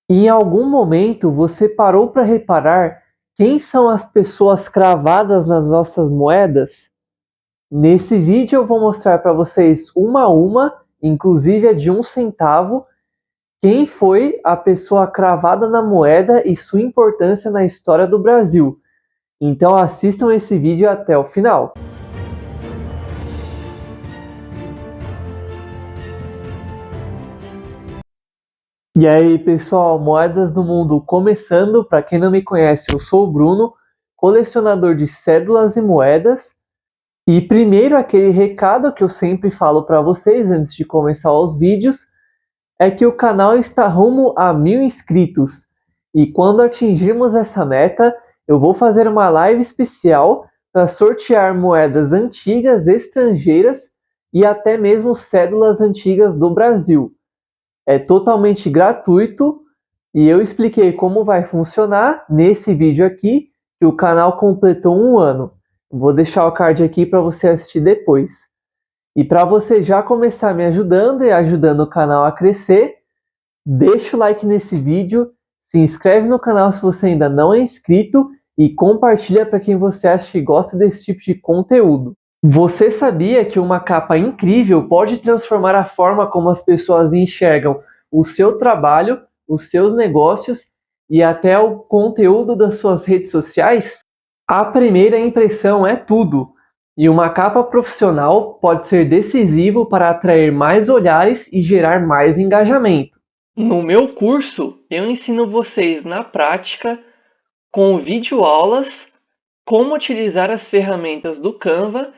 Em algum momento você parou para reparar quem são as pessoas cravadas nas nossas moedas? Nesse vídeo eu vou mostrar para vocês uma a uma, inclusive a de 1 centavo, quem foi a pessoa cravada na moeda e sua importância na história do Brasil. Então assistam esse vídeo até o final. E aí, pessoal, Moedas do Mundo começando. Para quem não me conhece, eu sou o Bruno, colecionador de cédulas e moedas. E primeiro, aquele recado que eu sempre falo para vocês antes de começar os vídeos, é que o canal está rumo a 1000 inscritos. E quando atingirmos essa meta, eu vou fazer uma live especial para sortear moedas antigas estrangeiras e até mesmo cédulas antigas do Brasil. É totalmente gratuito e eu expliquei como vai funcionar nesse vídeo aqui, que o canal completou 1 ano. Vou deixar o card aqui para você assistir depois. E para você já começar me ajudando e ajudando o canal a crescer, deixa o like nesse vídeo, se inscreve no canal se você ainda não é inscrito e compartilha para quem você acha que gosta desse tipo de conteúdo. Você sabia que uma capa incrível pode transformar a forma como as pessoas enxergam o seu trabalho, os seus negócios e até o conteúdo das suas redes sociais? A primeira impressão é tudo, e uma capa profissional pode ser decisivo para atrair mais olhares e gerar mais engajamento. No meu curso, eu ensino vocês na prática, com videoaulas, como utilizar as ferramentas do Canva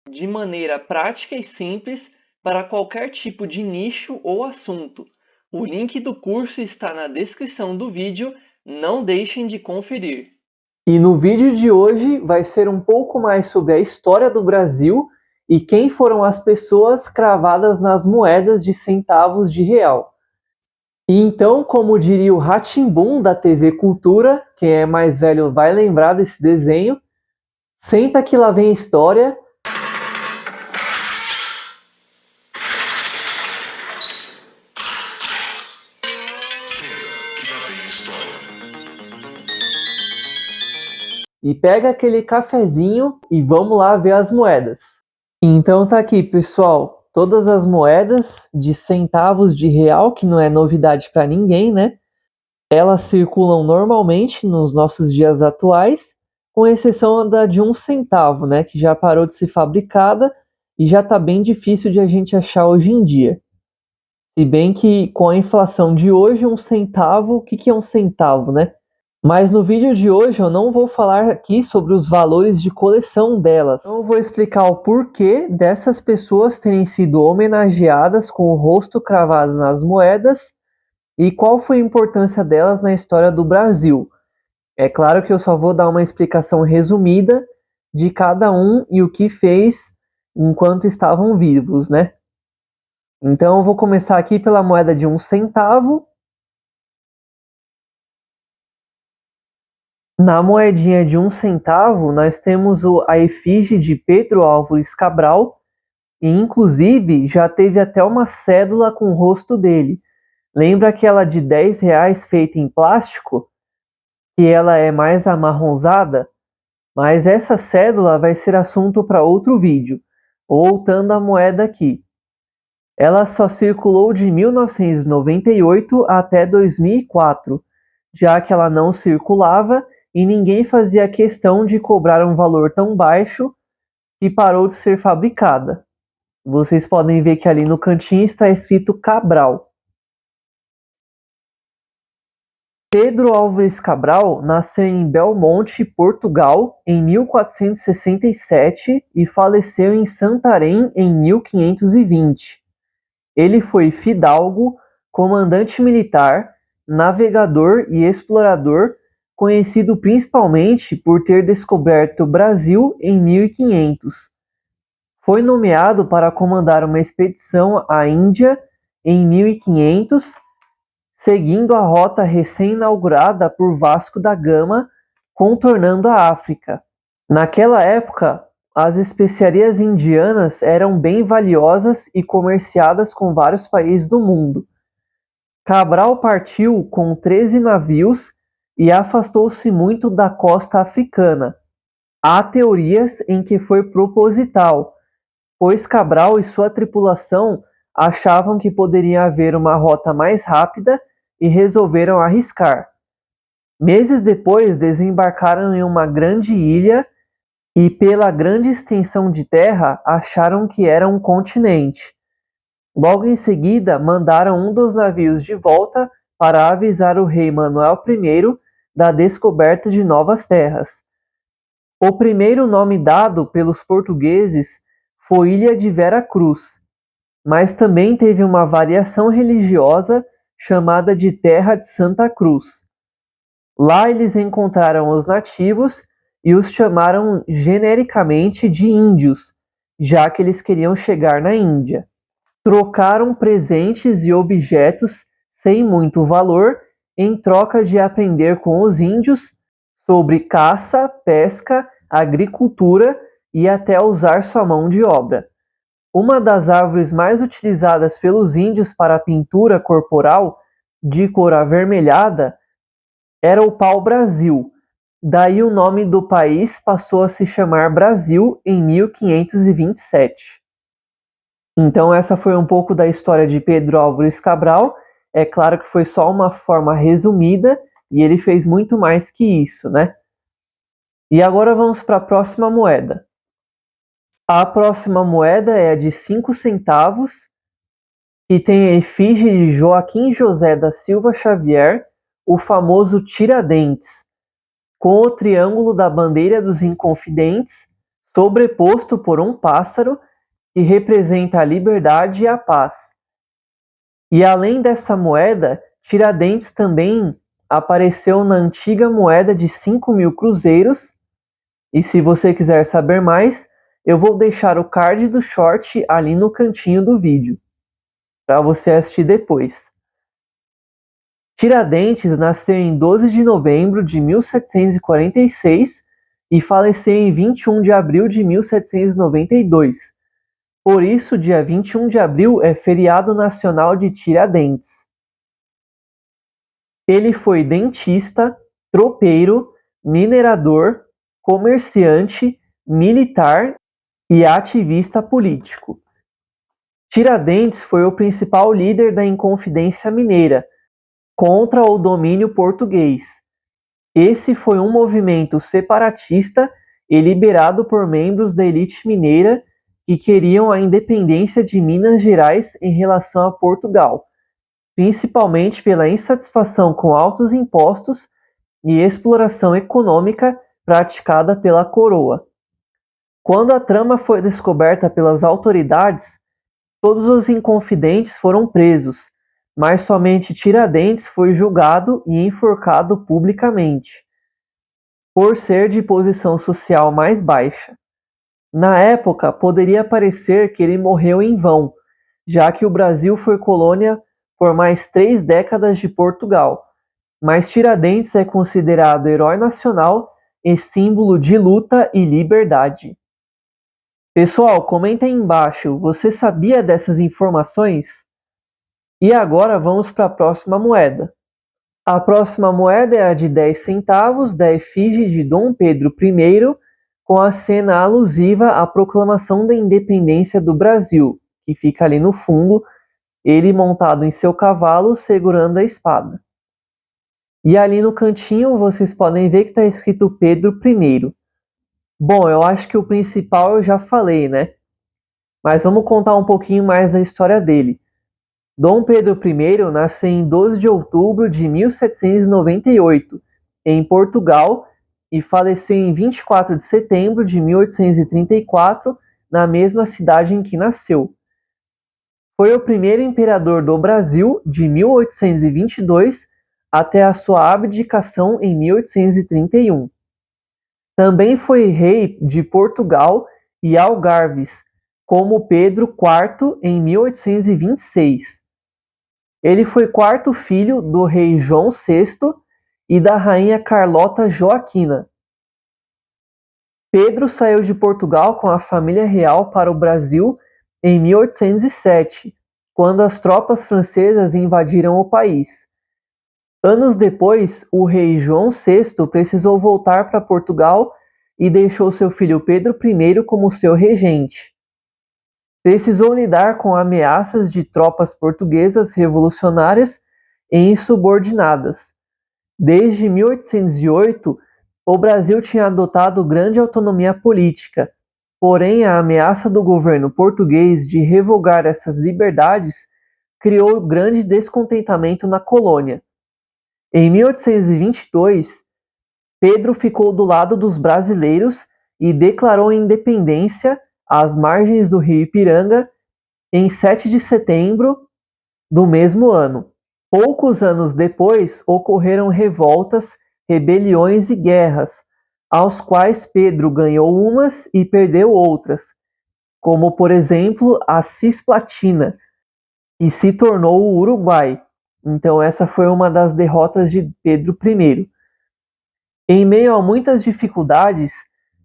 de maneira prática e simples para qualquer tipo de nicho ou assunto. O link do curso está na descrição do vídeo, não deixem de conferir. E no vídeo de hoje vai ser um pouco mais sobre a história do Brasil e quem foram as pessoas cravadas nas moedas de centavos de real. E então, como diria o Rá-Tim-Bum da TV Cultura, quem é mais velho vai lembrar desse desenho, senta que lá vem a história. E pega aquele cafezinho e vamos lá ver as moedas. Então tá aqui, pessoal, todas as moedas de centavos de real, que não é novidade para ninguém, né? Elas circulam normalmente nos nossos dias atuais, com exceção da de 1 centavo, né? Que já parou de ser fabricada e já está bem difícil de a gente achar hoje em dia. Se bem que com a inflação de hoje, 1 centavo, o que é 1 centavo, né? Mas no vídeo de hoje eu não vou falar aqui sobre os valores de coleção delas. Eu vou explicar o porquê dessas pessoas terem sido homenageadas com o rosto cravado nas moedas e qual foi a importância delas na história do Brasil. É claro que eu só vou dar uma explicação resumida de cada um e o que fez enquanto estavam vivos, né? Então eu vou começar aqui pela moeda de 1 centavo. Na moedinha de 1 centavo, nós temos a efígie de Pedro Álvares Cabral, e inclusive já teve até uma cédula com o rosto dele. Lembra aquela de R$ 10 feita em plástico? Que ela é mais amarronzada? Mas essa cédula vai ser assunto para outro vídeo. Voltando à moeda aqui. Ela só circulou de 1998 até 2004, já que ela não circulava e ninguém fazia questão de cobrar um valor tão baixo e parou de ser fabricada. Vocês podem ver que ali no cantinho está escrito Cabral. Pedro Álvares Cabral nasceu em Belmonte, Portugal, em 1467 e faleceu em Santarém em 1520. Ele foi fidalgo, comandante militar, navegador e explorador, conhecido principalmente por ter descoberto o Brasil em 1500. Foi nomeado para comandar uma expedição à Índia em 1500, seguindo a rota recém-inaugurada por Vasco da Gama, contornando a África. Naquela época, as especiarias indianas eram bem valiosas e comerciadas com vários países do mundo. Cabral partiu com 13 navios e afastou-se muito da costa africana. Há teorias em que foi proposital, pois Cabral e sua tripulação achavam que poderia haver uma rota mais rápida e resolveram arriscar. Meses depois, desembarcaram em uma grande ilha e, pela grande extensão de terra, acharam que era um continente. Logo em seguida, mandaram um dos navios de volta para avisar o rei Manuel I da descoberta de novas terras. O primeiro nome dado pelos portugueses foi Ilha de Vera Cruz, mas também teve uma variação religiosa chamada de Terra de Santa Cruz. Lá eles encontraram os nativos e os chamaram genericamente de índios, já que eles queriam chegar na Índia. Trocaram presentes e objetos sem muito valor em troca de aprender com os índios sobre caça, pesca, agricultura e até usar sua mão de obra. Uma das árvores mais utilizadas pelos índios para pintura corporal, de cor avermelhada, era o pau-brasil. Daí o nome do país passou a se chamar Brasil em 1527. Então essa foi um pouco da história de Pedro Álvares Cabral. É claro que foi só uma forma resumida e ele fez muito mais que isso, né? E agora vamos para a próxima moeda. A próxima moeda é a de 5 centavos, que tem a efígie de Joaquim José da Silva Xavier, o famoso Tiradentes, com o triângulo da bandeira dos Inconfidentes, sobreposto por um pássaro que representa a liberdade e a paz. E além dessa moeda, Tiradentes também apareceu na antiga moeda de 5.000 cruzeiros. E se você quiser saber mais, eu vou deixar o card do short ali no cantinho do vídeo, para você assistir depois. Tiradentes nasceu em 12 de novembro de 1746 e faleceu em 21 de abril de 1792. Por isso, dia 21 de abril é feriado nacional de Tiradentes. Ele foi dentista, tropeiro, minerador, comerciante, militar e ativista político. Tiradentes foi o principal líder da Inconfidência Mineira contra o domínio português. Esse foi um movimento separatista e liderado por membros da elite mineira que queriam a independência de Minas Gerais em relação a Portugal, principalmente pela insatisfação com altos impostos e exploração econômica praticada pela coroa. Quando a trama foi descoberta pelas autoridades, todos os inconfidentes foram presos, mas somente Tiradentes foi julgado e enforcado publicamente, por ser de posição social mais baixa. Na época, poderia parecer que ele morreu em vão, já que o Brasil foi colônia por mais 3 décadas de Portugal, mas Tiradentes é considerado herói nacional e símbolo de luta e liberdade. Pessoal, comenta aí embaixo, você sabia dessas informações? E agora vamos para a próxima moeda. A próxima moeda é a de 10 centavos da efígie de Dom Pedro I, com a cena alusiva à proclamação da independência do Brasil, que fica ali no fundo, ele montado em seu cavalo segurando a espada. E ali no cantinho vocês podem ver que está escrito Pedro I. Bom, eu acho que o principal eu já falei, né? Mas vamos contar um pouquinho mais da história dele. Dom Pedro I nasceu em 12 de outubro de 1798, em Portugal, e faleceu em 24 de setembro de 1834, na mesma cidade em que nasceu. Foi o primeiro imperador do Brasil de 1822 até a sua abdicação em 1831. Também foi rei de Portugal e Algarves, como Pedro IV em 1826. Ele foi quarto filho do rei João VI e da rainha Carlota Joaquina. Pedro saiu de Portugal com a família real para o Brasil em 1807 quando as tropas francesas invadiram o país. Anos depois, o rei João VI precisou voltar para Portugal e deixou seu filho Pedro I como seu regente. Precisou lidar com ameaças de tropas portuguesas revolucionárias e insubordinadas. Desde 1808, o Brasil tinha adotado grande autonomia política, porém a ameaça do governo português de revogar essas liberdades criou grande descontentamento na colônia. Em 1822, Pedro ficou do lado dos brasileiros e declarou a independência às margens do rio Ipiranga em 7 de setembro do mesmo ano. Poucos anos depois, ocorreram revoltas, rebeliões e guerras, aos quais Pedro ganhou umas e perdeu outras, como, por exemplo, a Cisplatina, que se tornou o Uruguai. Então essa foi uma das derrotas de Pedro I. Em meio a muitas dificuldades,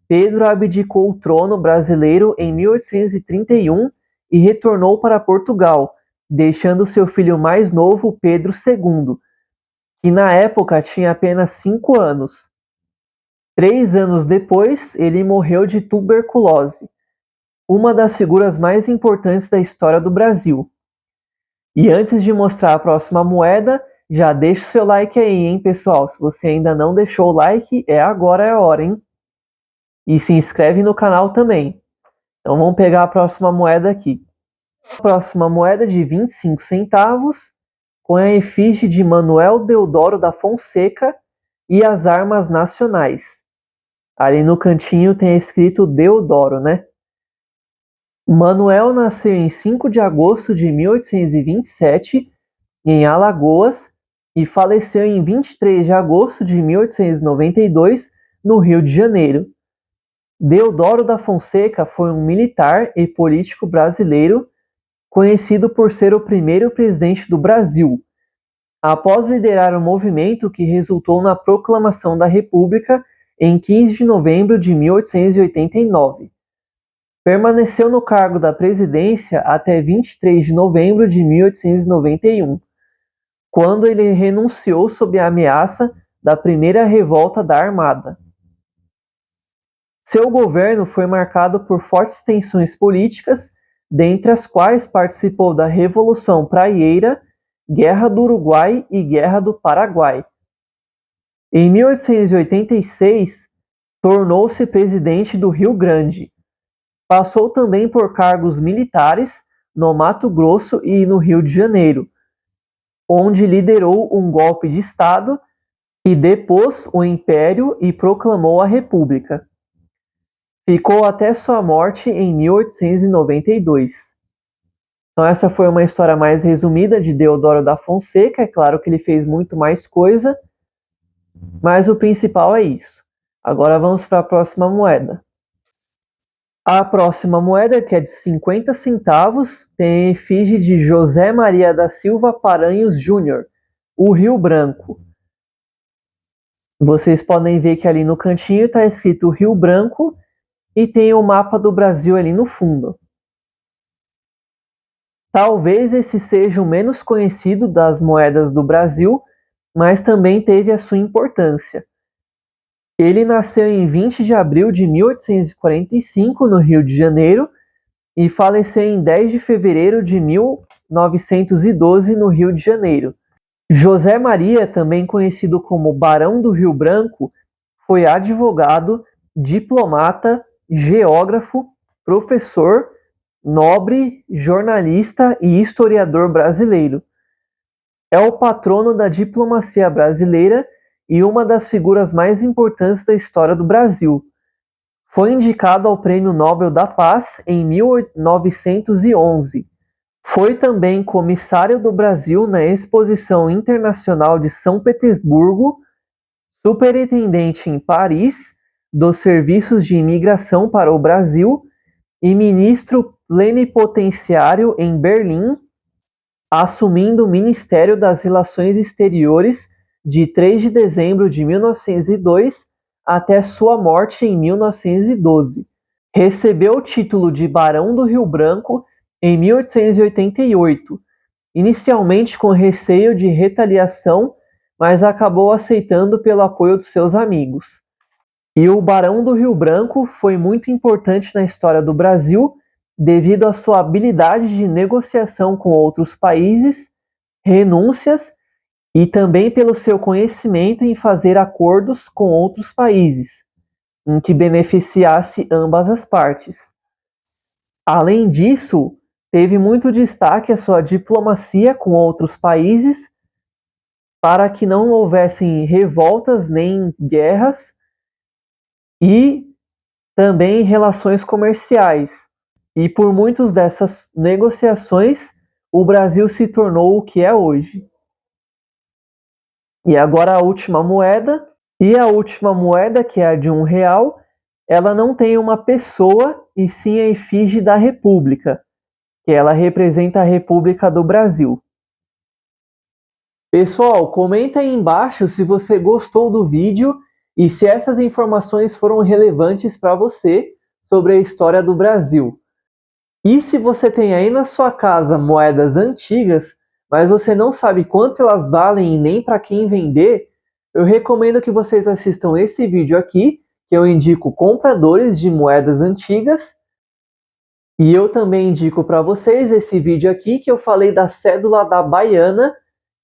Pedro abdicou o trono brasileiro em 1831 e retornou para Portugal, deixando seu filho mais novo, Pedro II, que na época tinha apenas 5 anos. 3 anos depois, ele morreu de tuberculose, uma das figuras mais importantes da história do Brasil. E antes de mostrar a próxima moeda, já deixa o seu like aí, hein, pessoal? Se você ainda não deixou o like, agora é a hora, hein? E se inscreve no canal também. Então vamos pegar a próxima moeda aqui. A próxima moeda de 25 centavos, com a efígie de Manuel Deodoro da Fonseca e as armas nacionais. Ali no cantinho tem escrito Deodoro, né? Manuel nasceu em 5 de agosto de 1827, em Alagoas, e faleceu em 23 de agosto de 1892, no Rio de Janeiro. Deodoro da Fonseca foi um militar e político brasileiro, conhecido por ser o primeiro presidente do Brasil, após liderar um movimento que resultou na proclamação da República em 15 de novembro de 1889. Permaneceu no cargo da presidência até 23 de novembro de 1891, quando ele renunciou sob a ameaça da primeira revolta da Armada. Seu governo foi marcado por fortes tensões políticas, dentre as quais participou da Revolução Praieira, Guerra do Uruguai e Guerra do Paraguai. Em 1886, tornou-se presidente do Rio Grande. Passou também por cargos militares no Mato Grosso e no Rio de Janeiro, onde liderou um golpe de Estado que depôs o Império e proclamou a República. Ficou até sua morte em 1892. Então essa foi uma história mais resumida de Deodoro da Fonseca. É claro que ele fez muito mais coisa, mas o principal é isso. Agora vamos para a próxima moeda. A próxima moeda, que é de 50 centavos, tem a efígie de José Maria da Silva Paranhos Júnior, o Rio Branco. Vocês podem ver que ali no cantinho está escrito Rio Branco e tem o mapa do Brasil ali no fundo. Talvez esse seja o menos conhecido das moedas do Brasil, mas também teve a sua importância. Ele nasceu em 20 de abril de 1845, no Rio de Janeiro, e faleceu em 10 de fevereiro de 1912, no Rio de Janeiro. José Maria, também conhecido como Barão do Rio Branco, foi advogado, diplomata, geógrafo, professor, nobre, jornalista e historiador brasileiro. É o patrono da diplomacia brasileira e uma das figuras mais importantes da história do Brasil. Foi indicado ao Prêmio Nobel da Paz em 1911. Foi também comissário do Brasil na Exposição Internacional de São Petersburgo, superintendente em Paris dos Serviços de Imigração para o Brasil e ministro plenipotenciário em Berlim, assumindo o Ministério das Relações Exteriores de 3 de dezembro de 1902 até sua morte em 1912. Recebeu o título de Barão do Rio Branco em 1888, inicialmente com receio de retaliação, mas acabou aceitando pelo apoio dos seus amigos. E o Barão do Rio Branco foi muito importante na história do Brasil devido à sua habilidade de negociação com outros países, renúncias e também pelo seu conhecimento em fazer acordos com outros países, em que beneficiasse ambas as partes. Além disso, teve muito destaque a sua diplomacia com outros países para que não houvessem revoltas nem guerras e também relações comerciais. E por muitas dessas negociações, o Brasil se tornou o que é hoje. E agora a última moeda, que é a de R$1, ela não tem uma pessoa e sim a efígie da República, que ela representa a República do Brasil. Pessoal, comenta aí embaixo se você gostou do vídeo e se essas informações foram relevantes para você sobre a história do Brasil. E se você tem aí na sua casa moedas antigas, mas você não sabe quanto elas valem e nem para quem vender, eu recomendo que vocês assistam esse vídeo aqui, que eu indico compradores de moedas antigas. E eu também indico para vocês esse vídeo aqui, que eu falei da cédula da Baiana,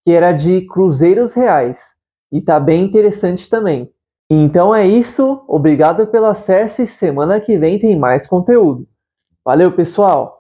que era de cruzeiros reais. E tá bem interessante também. Então é isso, obrigado pelo acesso e semana que vem tem mais conteúdo. Valeu, pessoal!